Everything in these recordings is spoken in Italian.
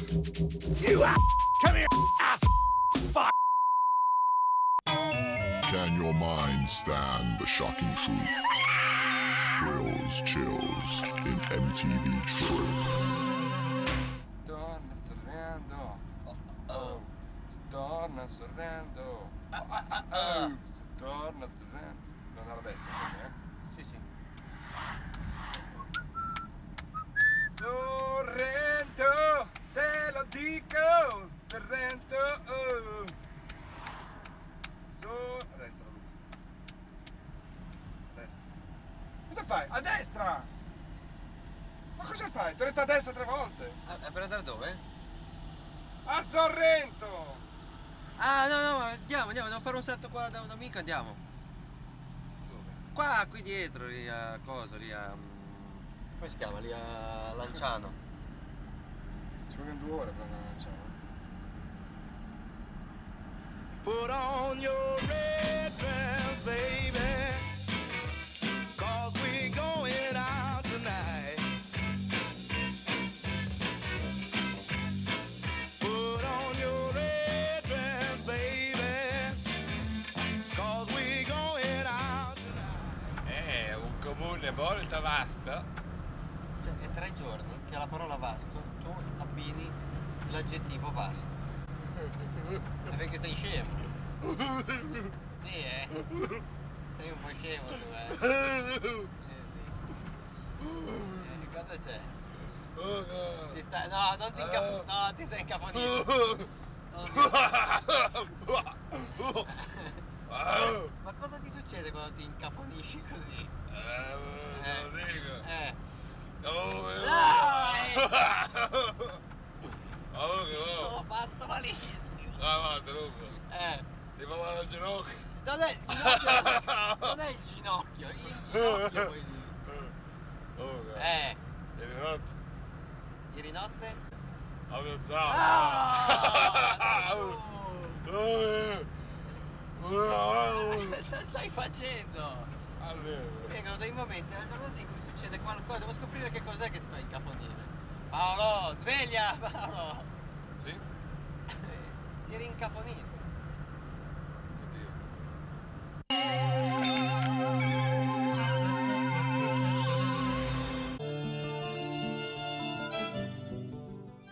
You come here, ass fuck. Can your mind stand the shocking truth? Thrills, chills in MTV Trip. Donna sorrendo. Donna sorrendo. Donna sorrendo. Non alla destra, Sì, sì. Sorrento, te lo dico, Sorrento. A destra, Luca. A destra. Cosa fai? A destra! Ma cosa fai? Ti ho detto a destra 3 volte. Per andare dove? A Sorrento! Ah, no, andiamo, devo fare un salto qua da un amico, andiamo. Dove? Qua, qui dietro, lì a cosa, lì a... come si chiama? Lì a Lanciano. Ci vogliono 2 ore per andare a Lanciano. Put on your red dress, baby, 'cause we going out tonight. Put on your red dress, baby, 'cause we going out tonight. Un comune molto vasto. Cioè, è 3 giorni che alla parola vasto tu abbini l'aggettivo vasto. È perché sei scemo. Sì, sei un po' scemo tu, sì. Cosa c'è? Ti stai... No, non ti No, ti sei incaponito. Ma cosa ti succede quando ti incaponisci così? Non lo dico. Dai! Oh, Sono fatto malissimo. va, Luca. Ti fa male al ginocchio. Non è il ginocchio. Non è il ginocchio. Il ginocchio puoi dire. Ieri notte Ieri notte? avevo zappito. Cosa stai facendo? Allora. Vengono dei momenti nella giornata in cui succede qualcosa. Devo scoprire che cos'è che ti fa incaponire. Paolo, sveglia, Paolo. Sì? Ti eri incaponito. Oddio.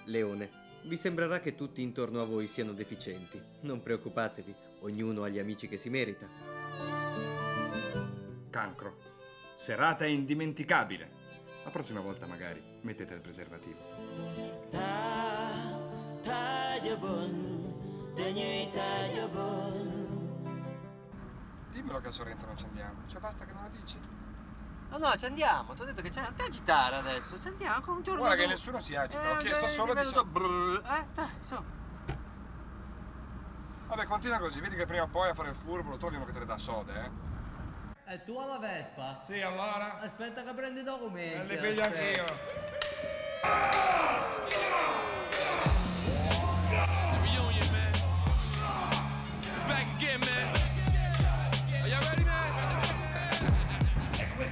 Leone, vi sembrerà che tutti intorno a voi siano deficienti. Non preoccupatevi, ognuno ha gli amici che si merita. Cancro. Serata indimenticabile. La prossima volta magari mettete il preservativo. Dimmelo che a Sorrento non ci andiamo. Cioè basta che non lo dici. No, ci andiamo. Ti ho detto che c'è. Non ti agitare adesso. Ci andiamo con un giorno. Guarda che nessuno si agita. Ho chiesto solo di dai, su. Vabbè, continua così. Vedi che prima o poi a fare il furbo lo trovi uno che te le dà sode, È tua la Vespa? Sì, allora. Aspetta che prendi i documenti. Li piglio anch'io. Reunion, man. Back again, man. Are y'all ready, man? When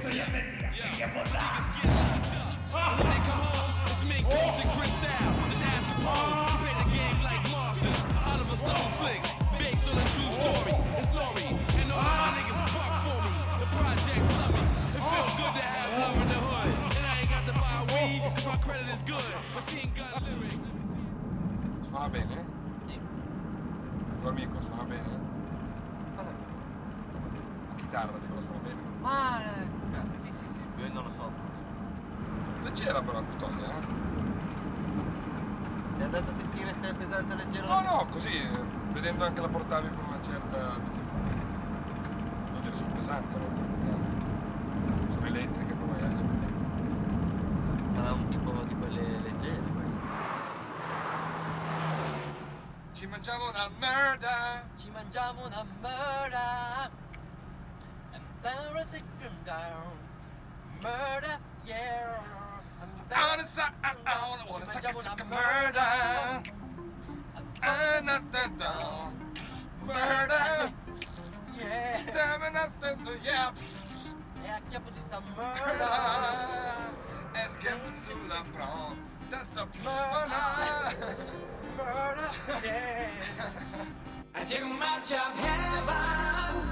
they come home, it's me, Coach and Chris Dow. Let's ask Capone. We play the game like mobsters. Oliver Stone flicks, based on a true story. It's glory, and all my niggas fuck for me. The projects love me. It feels good to have love in the hood. And I ain't got to buy weed, cause my credit is good. Machine gun lyrics. Suona bene? Chi? Il tuo amico suona bene? Guarda. La chitarra, dico, la suona bene. Ma sì, io non lo so. Leggera però, custodia, Sei andato a sentire se è pesante o leggero? No, così, vedendo anche la portavi con una certa... Non dire sono pesanti, però sono elettriche, poi magari sono elettriche. Sarà un tipo di quelle leggere questo. Ci mangiamo una merda! Ci mangiamo una murder. And there is a down. Murder, yeah. I wanna suck a murder! Murder! Yeah. Yeah! E a capo di sta murder. E schiaffo sulla fronte. Tanto buona. Murder, yeah. Too much of heaven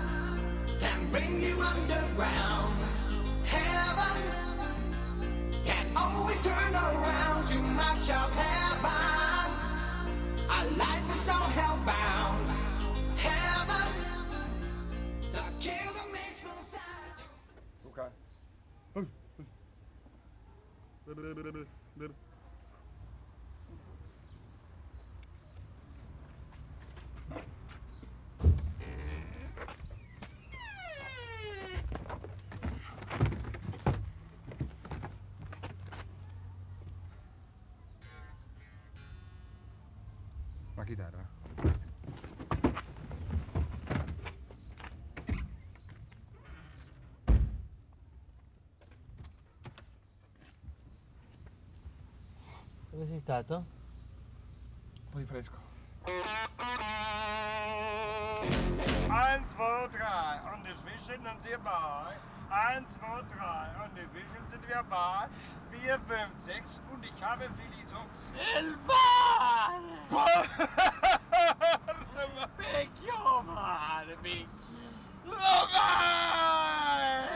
can bring you underground. Heaven can always turn around. Too much of heaven, our life is so hellbound. Heaven, the killer makes no sense. Luca. La chitarra. Dove sei stato? Un po' di fresco. 1, 2, 3 und die Wischen sind dabei. 1, 2, 3 und die Wischen sind dabei. 4, 5, 6 und ich habe Willi Socks. Il mare! Picchio mare, picchio! Lo mare!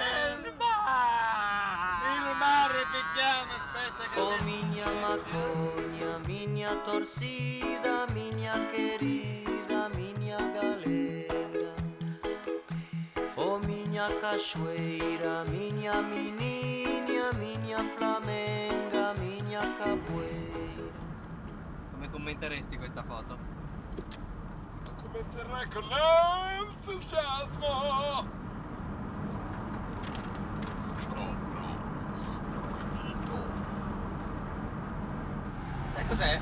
Il mare! Il mare picchiamo, aspetta che... Oh minha maconha, minha torcida, minha querida, minha galera. Oh minha cachoeira, minha menina, minha flamenga, minha capoeira. Come commenteresti questa foto? Lo commenterai con entusiasmo. Sai cos'è?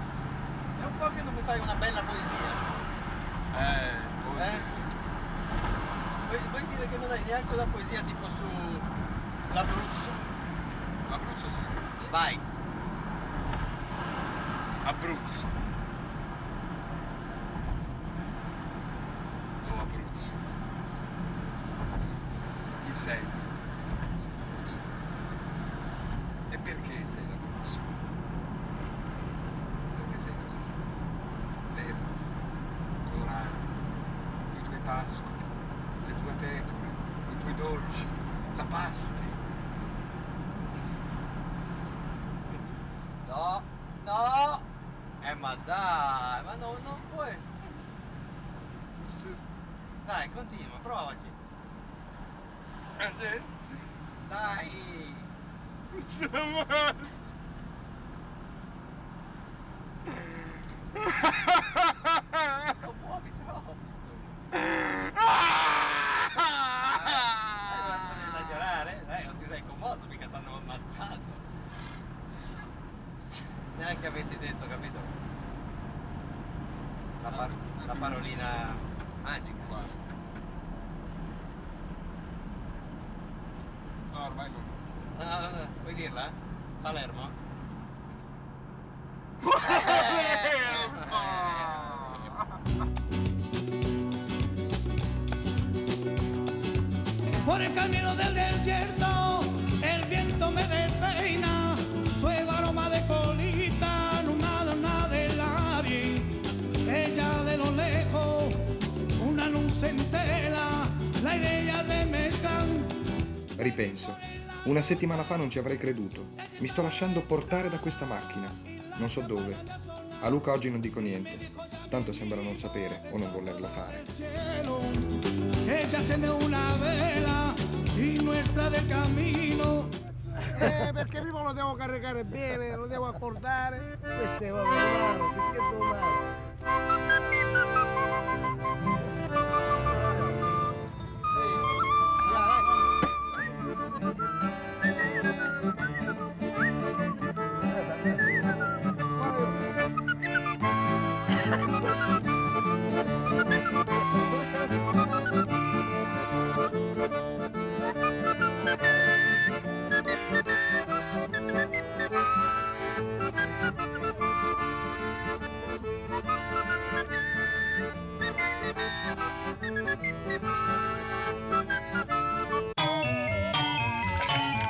È un po' che non mi fai una bella poesia. Vuoi dire che non hai neanche una poesia tipo su l'Abruzzo? Abruzzo sì. Vai. Abruzzo. Oh Abruzzo. Chi sei tu? Abruzzo. E perché sei l'Abruzzo? Perché sei così? Verde, colorato, con i tuoi pascoli, le tue pecore, i tuoi dolci, la pasta. No, no! Ma dai, ma no, non puoi. Dai, continua, provaci. Dai! Commuovi troppo tu. Non esagerare, non ti sei commosso, mica t'hanno ammazzato. Neanche avessi detto, capito? La parolina magica. No, ormai non. Puoi dirla? Palermo? Por el camino del desierto, el viento me despeina, su aroma de colita, una del aire, ella de lo lejos, una luz en tela, la idea de Mezcan. Ripenso. Una settimana fa non ci avrei creduto. Mi sto lasciando portare da questa macchina. Non so dove. A Luca oggi non dico niente. Tanto sembra non sapere o non volerlo fare. Ella accende una vela y nuestra del camino. Perché prima lo devo caricare bene, lo devo accordare. Questo è male, che scherzo male.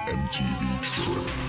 MTV Shrimp.